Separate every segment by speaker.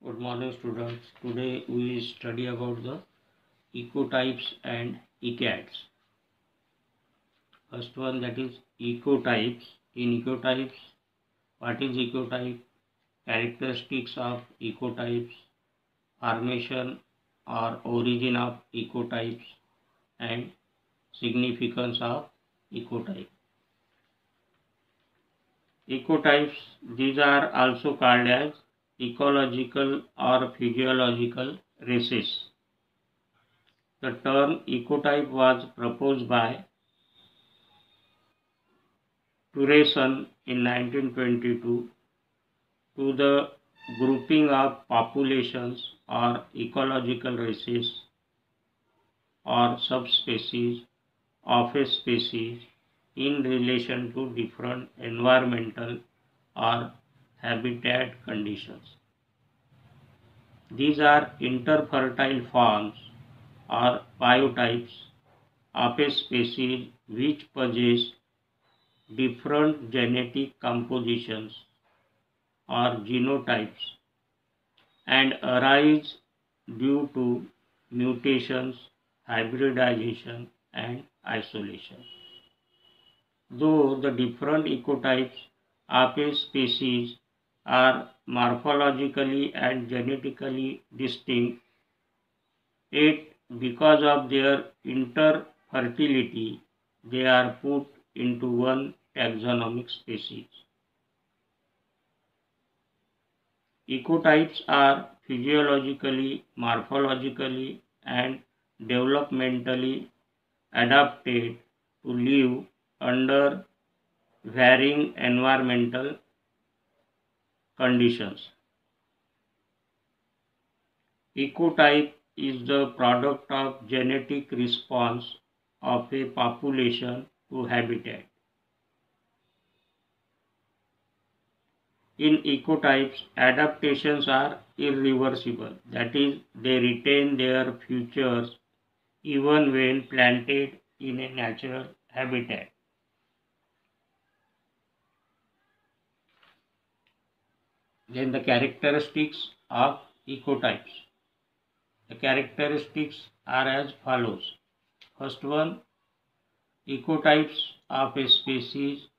Speaker 1: Good morning, students. Today we study about the ecotypes and ecads. First one, that is ecotypes. In ecotypes, what is ecotype? Characteristics of ecotypes, formation or origin of ecotypes, and significance of ecotype. Ecotypes, these are also called as ecological or physiological races. The term ecotype was proposed by Turreson in 1922 to the grouping of populations or ecological races or subspecies of a species in relation to different environmental or habitat conditions. These are interfertile forms or biotypes of a species which possess different genetic compositions or genotypes and arise due to mutations, hybridization, and isolation. Though the different ecotypes of a species are morphologically and genetically distinct, yet because of their interfertility, they are put into one taxonomic species. Ecotypes are physiologically, morphologically, and developmentally adapted to live under varying environmental conditions. Ecotype is the product of genetic response of a population to habitat. In ecotypes, adaptations are irreversible, that is, they retain their features even when planted in a natural habitat. Then the characteristics of ecotypes. The characteristics are as follows. First one, ecotypes of a species,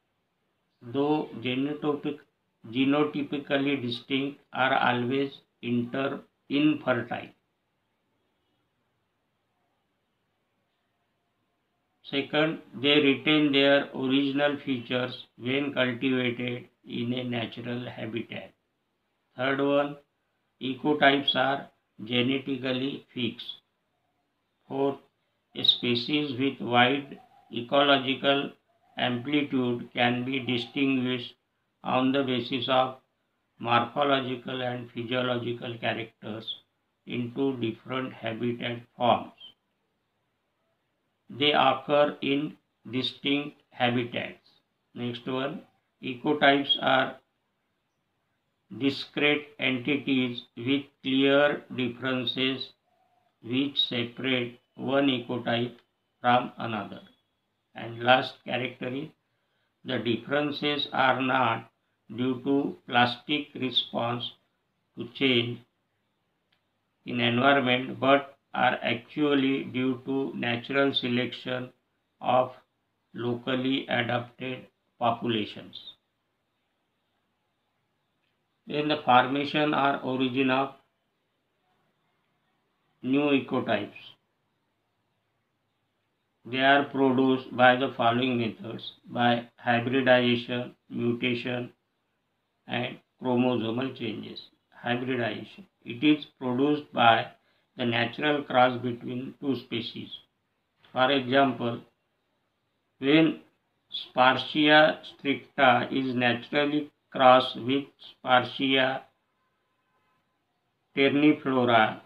Speaker 1: though genotypically distinct, are always infertile. Second, they retain their original features when cultivated in a natural habitat. Third one, ecotypes are genetically fixed. Fourth, a species with wide ecological amplitude can be distinguished on the basis of morphological and physiological characters into different habitat forms. They occur in distinct habitats. Next one, ecotypes are discrete entities with clear differences which separate one ecotype from another. And last character is, the differences are not due to plastic response to change in environment but are actually due to natural selection of locally adapted populations. Then the formation or origin of new ecotypes. They are produced by the following methods: by hybridization, mutation, and chromosomal changes. Hybridization. It is produced by the natural cross between two species. For example, when Spartia stricta is naturally crossed with Spartia terniflora,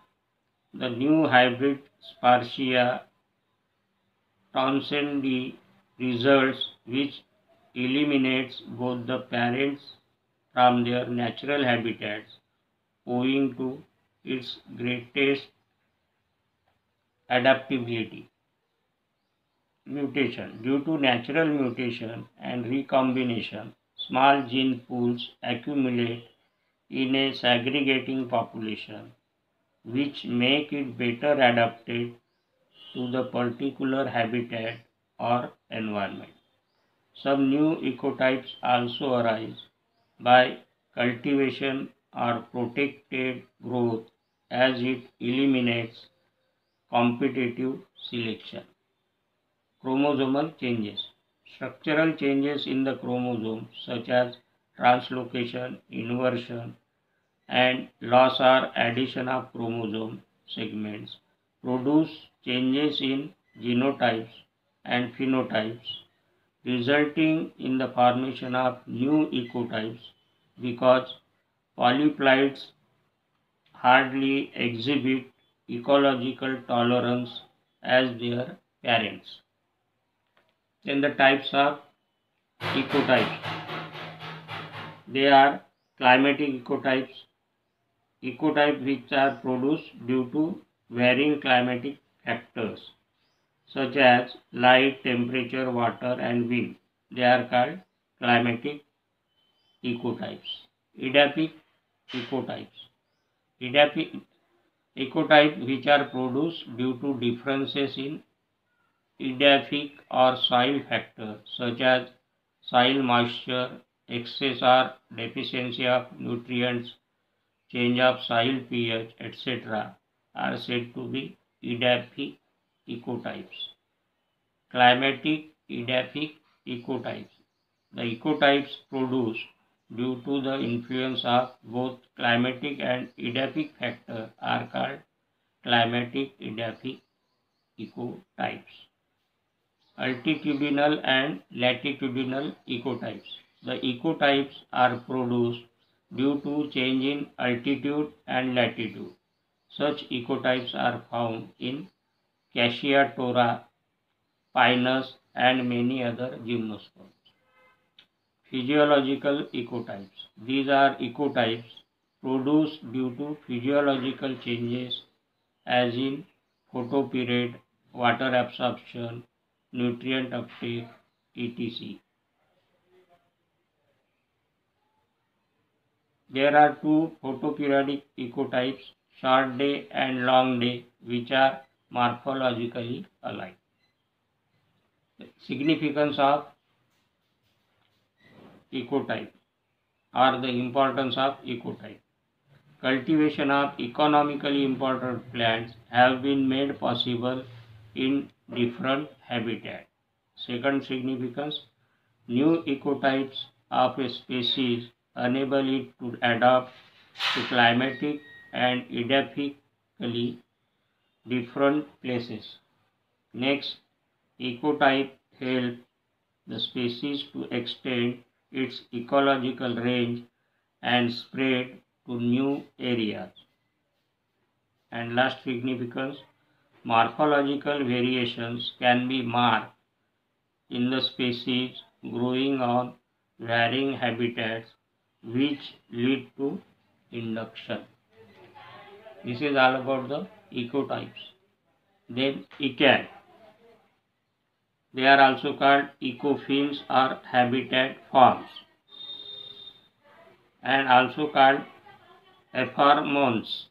Speaker 1: the new hybrid Spartia townsendii results, which eliminates both the parents from their natural habitats owing to its greatest adaptability. Mutation. Due to natural mutation and recombination, small gene pools accumulate in a segregating population, which make it better adapted to the particular habitat or environment. Some new ecotypes also arise by cultivation or protected growth as it eliminates competitive selection. Chromosomal changes. Structural changes in the chromosome such as translocation, inversion, and loss or addition of chromosome segments produce changes in genotypes and phenotypes, resulting in the formation of new ecotypes because polyploids hardly exhibit ecological tolerance as their parents. Then the types of ecotypes. They are climatic ecotypes, ecotypes which are produced due to varying climatic factors such as light, temperature, water, and wind. They are called climatic ecotypes. Edaphic ecotypes. Edaphic ecotypes which are produced due to differences in edaphic or soil factors such as soil moisture, excess or deficiency of nutrients, change of soil pH, etc. are said to be edaphic ecotypes. Climatic edaphic ecotypes. The ecotypes produced due to the influence of both climatic and edaphic factors are called climatic edaphic ecotypes. Altitudinal and latitudinal ecotypes. The ecotypes are produced due to change in altitude and latitude. Such ecotypes are found in Cassia tora, Pinus, and many other gymnosperms. Physiological ecotypes. These are ecotypes produced due to physiological changes as in photoperiod, water absorption, nutrient uptake, etc. There are two photoperiodic ecotypes, short day and long day, which are morphologically alike. Significance of ecotype or the importance of ecotype. Cultivation of economically important plants have been made possible in different habitats. Second significance, new ecotypes of a species enable it to adapt to climatic and edaphically different places. Next, ecotype help the species to extend its ecological range and spread to new areas. And last significance, morphological variations can be marked in the species growing on varying habitats which lead to induction. This is all about the ecotypes. Then ecad. They are also called ecofields or habitat forms and also called ephemerons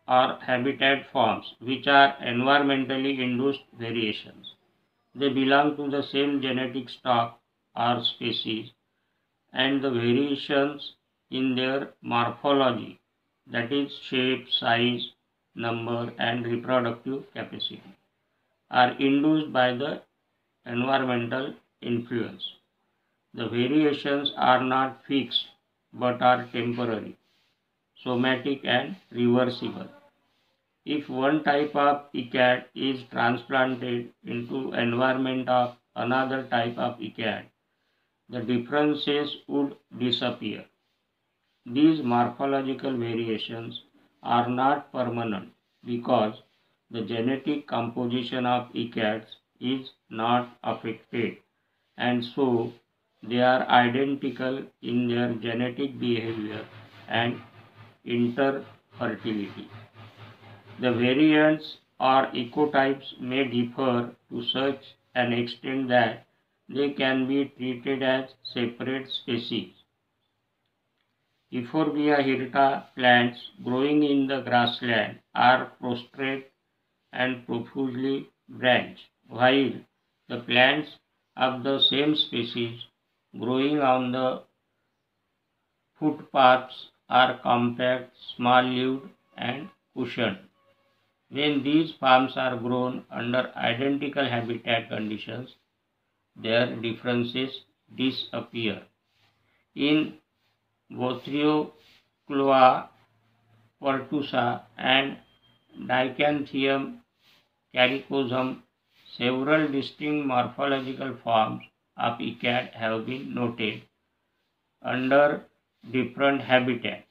Speaker 1: or habitat forms, which are environmentally induced variations. They belong to the same genetic stock or species, and the variations in their morphology, that is shape, size, number, and reproductive capacity, are induced by the environmental influence. The variations are not fixed but are temporary, somatic, and reversible. If one type of ecad is transplanted into environment of another type of ecad, the differences would disappear. These morphological variations are not permanent because the genetic composition of ecads is not affected, and so they are identical in their genetic behavior and interfertility. The variants or ecotypes may differ to such an extent that they can be treated as separate species. Euphorbia hirta plants growing in the grassland are prostrate and profusely branched, while the plants of the same species growing on the footpaths are compact, small-leaved, and cushioned. When these palms are grown under identical habitat conditions, their differences disappear. In Bothriochloa pertusa and Dichanthium caricosum, several distinct morphological forms of ecad have been noted under different habitats.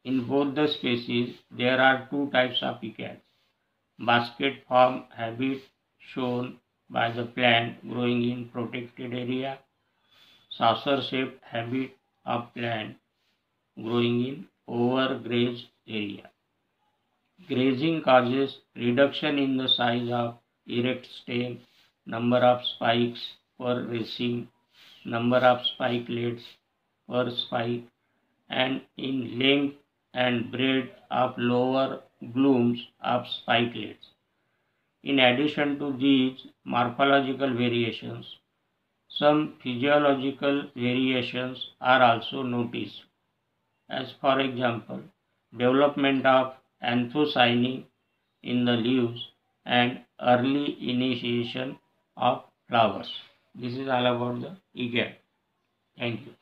Speaker 1: In both the species, there are two types of ecads. Basket form habit shown by the plant growing in protected area, saucer-shaped habit of plant growing in overgrazed area. Grazing causes reduction in the size of erect stem, number of spikes per raceme, number of spikelets per spike, and in length and breadth of lower glooms of spikelets. In addition to these morphological variations, some physiological variations are also noticed, as for example, development of anthocyanin in the leaves and early initiation of flowers. This is all about the ecad. Thank you.